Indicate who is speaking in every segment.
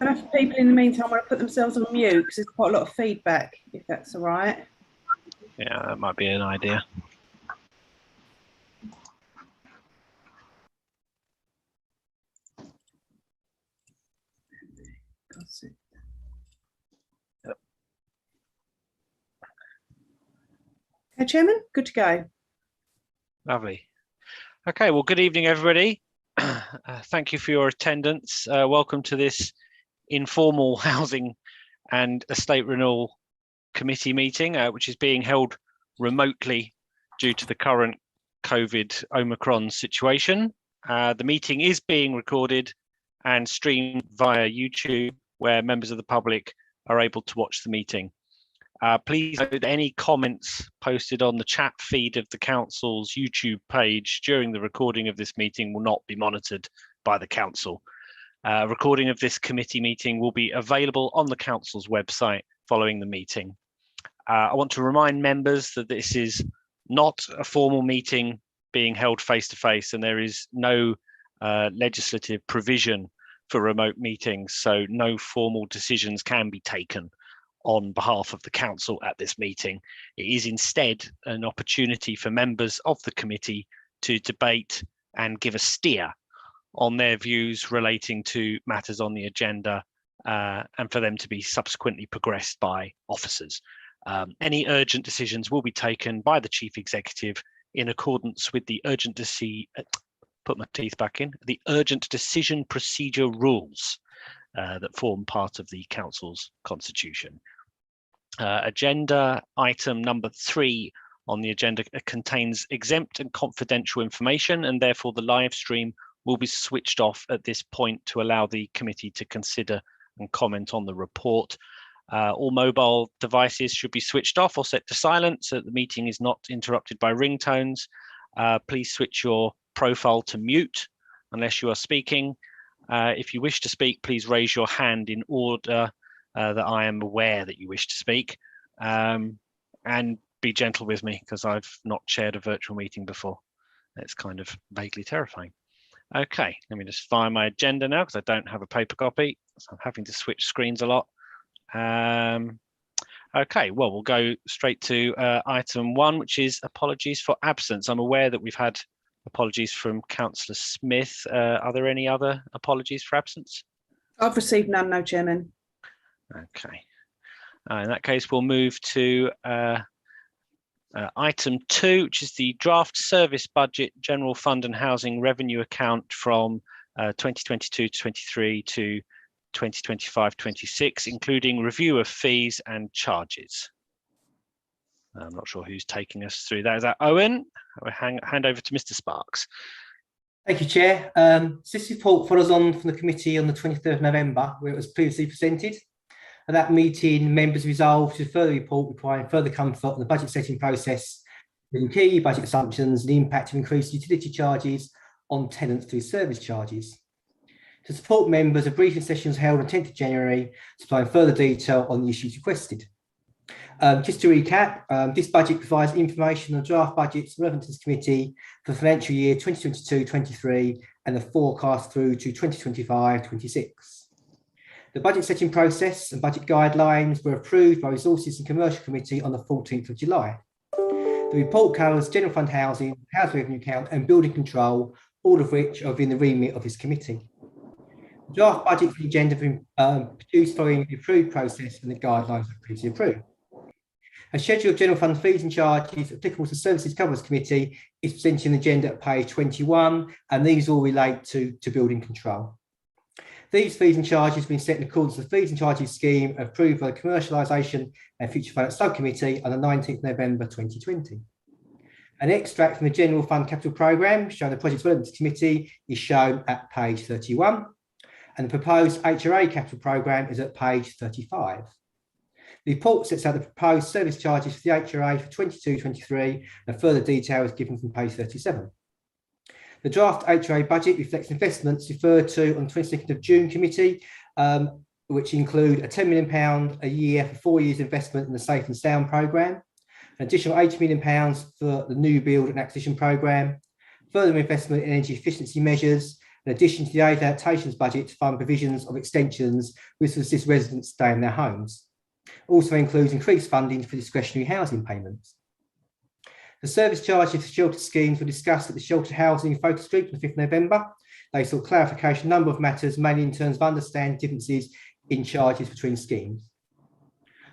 Speaker 1: And if people in the meantime want to put themselves on mute, because there's quite a lot of feedback, if that's all right.
Speaker 2: Yeah, that might be an idea.
Speaker 1: Okay, Chairman, good to go.
Speaker 2: Lovely. Okay, well, good evening, everybody. Thank you for your attendance. Welcome to this informal housing and estate renewal committee meeting, which is being held remotely due to the current COVID Omicron situation. The meeting is being recorded and streamed via YouTube, where members of the public are able to watch the meeting. Please note that any comments posted on the chat feed of the council's YouTube page during the recording of this meeting will not be monitored by the council. A recording of this committee meeting will be available on the council's website following the meeting. I want to remind members that this is not a formal meeting being held face-to-face, and there is no legislative provision for remote meetings, so no formal decisions can be taken on behalf of the council at this meeting. It is instead an opportunity for members of the committee to debate and give a steer on their views relating to matters on the agenda, and for them to be subsequently progressed by officers. Any urgent decisions will be taken by the Chief Executive in accordance with the urgent decision procedure rules that form part of the council's constitution. Agenda item number 3 on the agenda contains exempt and confidential information, and therefore the live stream will be switched off at this point to allow the committee to consider and comment on the report. All mobile devices should be switched off or set to silent so that the meeting is not interrupted by ringtones. Please switch your profile to mute unless you are speaking. If you wish to speak, please raise your hand in order that I am aware that you wish to speak, and be gentle with me because I've not chaired a virtual meeting before. It's kind of vaguely terrifying. Okay, let me just find my agenda now because I don't have a paper copy, so I'm having to switch screens a lot. Okay, well, we'll go straight to item 1, which is apologies for absence. I'm aware that we've had apologies from Councillor Smith. Are there any other apologies for absence?
Speaker 1: I've received none, no, Chairman.
Speaker 2: Okay. In that case, we'll move to item 2, which is the draft service budget, general fund and housing revenue account from 2022-23 to 2025-26, including review of fees and charges. I'm not sure who's taking us through that. Is that Owen? I'll hand over to Mr. Sparks.
Speaker 3: Thank you, Chair. This report follows on from the committee on the 23rd of November, where it was previously presented. At that meeting, members resolved to further report requiring further comfort on the budget setting process, with key budget assumptions and the impact of increased utility charges on tenants through service charges. To support members, a briefing session was held on 10th of January, supplying further detail on the issues requested. Just to recap, this budget provides information on draft budgets relevant to this committee for the financial year 2022-23 and the forecast through to 2025-26. The budget setting process and budget guidelines were approved by Resources and Commercial Committee on the 14th of July. The report covers general fund housing, housing revenue account and building control, all of which are within the remit of this committee. The draft budget for the agenda has been produced following the approved process and the guidelines were previously approved. A schedule of general fund fees and charges applicable to Services Coverage Committee is presented in the agenda at page 21, and these all relate to building control. These fees and charges have been set in accordance with the fees and charges scheme approved by the Commercialisation and Future Finance Subcommittee on the 19th of November 2020. An extract from the General Fund Capital Programme showing the Project Development Committee is shown at page 31, and the proposed HRA Capital Programme is at page 35. The report sets out the proposed service charges for the HRA for 22-23, and further detail is given from page 37. The draft HRA budget reflects investments referred to on the 22nd of June committee, which include a £10 million a year for 4 years investment in the Safe and Sound programme, an additional £80 million for the new build and acquisition programme, further investment in energy efficiency measures, in addition to the aid adaptations budget to fund provisions of extensions which will assist residents stay in their homes. Also includes increased funding for discretionary housing payments. The service charges for shelter schemes were discussed at the Shelter Housing Focus Group on the 5th November. They sought clarification, a number of matters, mainly in terms of understanding differences in charges between schemes.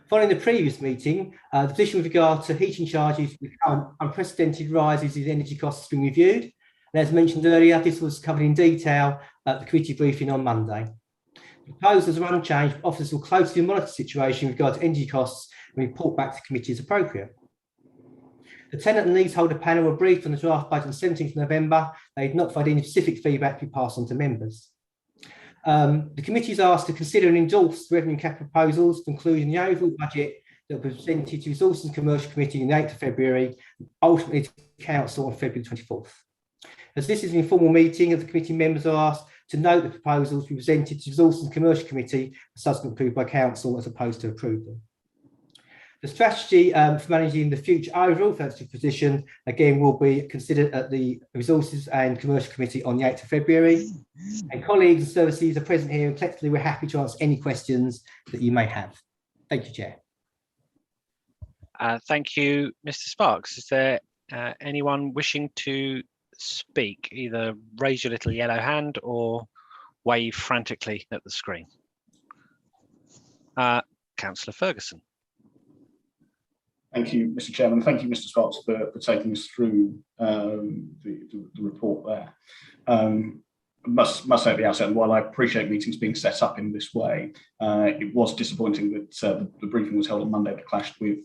Speaker 3: Following the previous meeting, the position with regard to heating charges with unprecedented rises in energy costs has been reviewed. And as mentioned earlier, this was covered in detail at the committee briefing on Monday. The proposals are unchanged, but officers will closely monitor the situation with regard to energy costs and report back to the committee as appropriate. The tenant and leaseholder panel were briefed on the draft budget on 17th November. They had not provided any specific feedback to be passed on to members. The committee is asked to consider and endorse the revenue cap proposals, concluding the overall budget that was presented to the Resources and Commercial Committee on the 8th of February, ultimately to Council on February 24th. As this is an informal meeting, the committee members are asked to note the proposals we presented to the Resources and Commercial Committee, subsequently approved by Council as opposed to approve them. The strategy for managing the future overall financial position, again, will be considered at the Resources and Commercial Committee on the 8th of February. And colleagues and services are present here, and collectively we're happy to answer any questions that you may have. Thank you, Chair.
Speaker 2: Thank you, Mr. Sparks. Is there anyone wishing to speak? Either raise your little yellow hand or wave frantically at the screen. Councillor Ferguson.
Speaker 4: Thank you, Mr. Chairman. Thank you, Mr. Sparks, for taking us through the report there. Must say at the outset, while I appreciate meetings being set up in this way, it was disappointing that the briefing was held on Monday that clashed with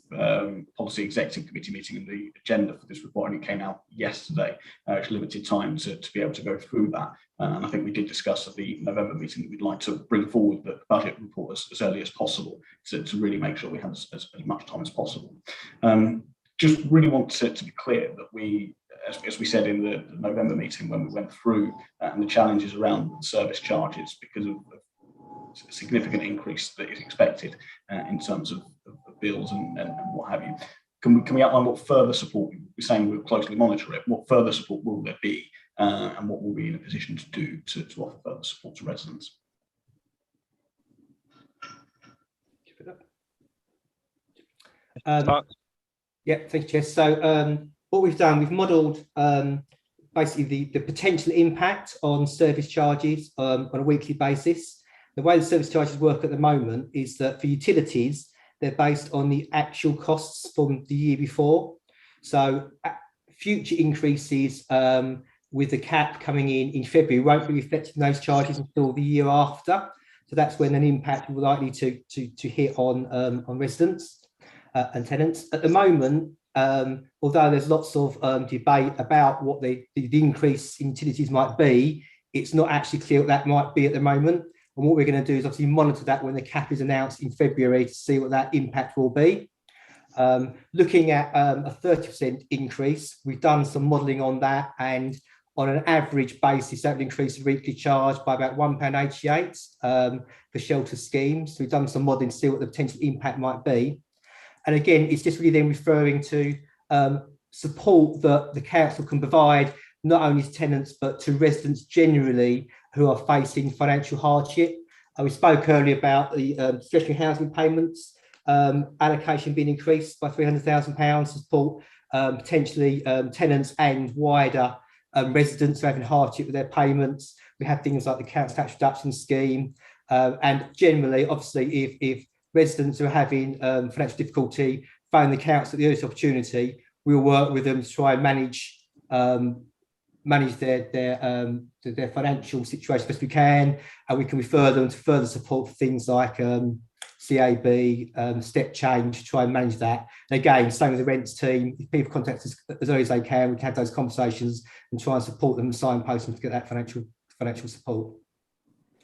Speaker 4: Policy Executive Committee meeting, and the agenda for this report only came out yesterday, which limited time to be able to go through that. And I think we did discuss at the November meeting that we'd like to bring forward the budget report as early as possible to really make sure we have as much time as possible. Just really want to be clear that we, as we said in the November meeting when we went through and the challenges around service charges because of a significant increase that is expected in terms of bills and what have you. Can we outline what further support, we're saying we'll closely monitor it, what further support will there be and what we'll be in a position to do to offer further support to residents?
Speaker 3: Yeah, thank you, Chair. So what we've done, we've modelled basically the potential impact on service charges on a weekly basis. The way the service charges work at the moment is that for utilities, they're based on the actual costs from the year before. So future increases with the cap coming in February won't be reflected in those charges until the year after. So that's when an impact will likely to hit on residents and tenants. At the moment, although there's lots of debate about what the increase in utilities might be, it's not actually clear what that might be at the moment. And what we're going to do is obviously monitor that when the cap is announced in February to see what that impact will be. Looking at a 30% increase, we've done some modelling on that, and on an average basis, that would increase the weekly charge by about £1.88 for shelter schemes. So we've done some modelling to see what the potential impact might be. And again, it's just really then referring to support that the council can provide not only to tenants, but to residents generally who are facing financial hardship. We spoke earlier about the discretionary housing payments allocation being increased by £300,000 to support potentially tenants and wider residents who are having hardship with their payments. We have things like the council tax reduction scheme. And generally, obviously, if residents who are having financial difficulty phone the council at the earliest opportunity, we'll work with them to try and manage their financial situation as best we can, and we can refer them to further support for things like CAB, step change, to try and manage that. And again, same with the rents team. If people contact us as early as they can, we can have those conversations and try and support them and signpost them to get that financial support.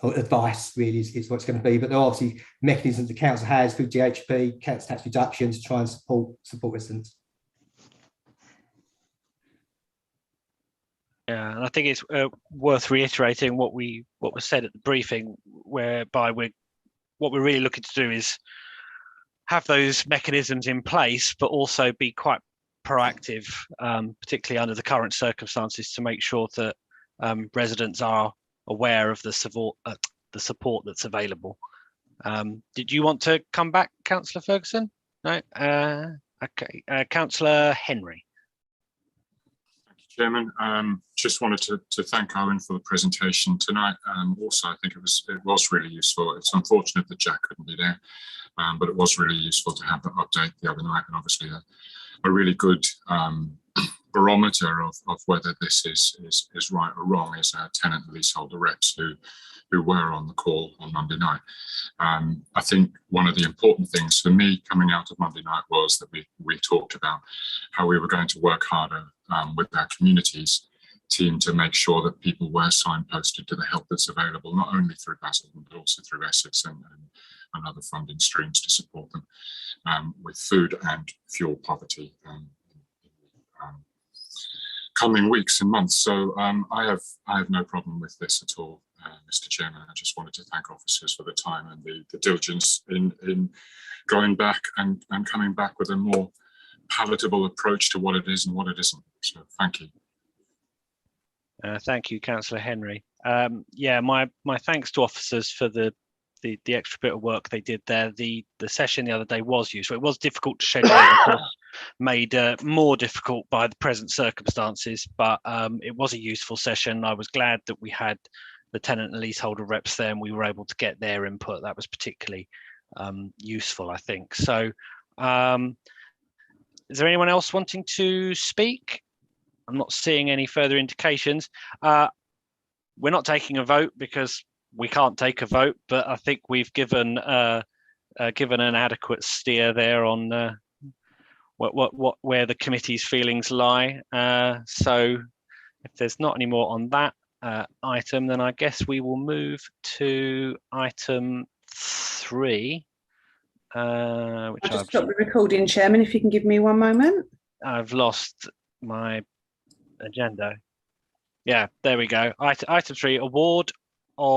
Speaker 3: Or advice really is what it's going to be, but there are obviously mechanisms the council has through GHP, council tax reduction, to try and support residents.
Speaker 2: Yeah, and I think it's worth reiterating what was said at the briefing, whereby what we're really looking to do is have those mechanisms in place, but also be quite proactive, particularly under the current circumstances, to make sure that residents are aware of the support that's available. Did you want to come back, Councillor Ferguson? No. Okay. Councillor Henry.
Speaker 5: Chairman, just wanted to thank Owen for the presentation tonight. Also, I think it was really useful. It's unfortunate that Jack couldn't be there, but it was really useful to have that update the other night, and obviously a really good barometer of whether this is right or wrong is our tenant and leaseholder reps who were on the call on Monday night. I think one of the important things for me coming out of Monday night was that we talked about how we were going to work harder with our communities team to make sure that people were signposted to the help that's available, not only through Basildon, but also through Essex and other funding streams to support them with food and fuel poverty coming weeks and months. So I have no problem with this at all, Mr. Chairman. I just wanted to thank officers for the time and the diligence in going back and coming back with a more palatable approach to what it is and what it isn't. So thank you.
Speaker 2: Thank you, Councillor Henry. Yeah, my thanks to officers for the extra bit of work they did there. The session the other day was useful. It was difficult to schedule, of course, made more difficult by the present circumstances, but it was a useful session. I was glad that we had the tenant and leaseholder reps there and we were able to get their input. That was particularly useful, I think. So is there anyone else wanting to speak? I'm not seeing any further indications. We're not taking a vote because we can't take a vote, but I think we've given an adequate steer there on where the committee's feelings lie. So if there's not any more on that item, then I guess we will move to item 3. Which
Speaker 1: I'll just stop the recording, Chairman, if you can give me one moment.
Speaker 2: I've lost my agenda. Yeah, there we go. Item 3, award of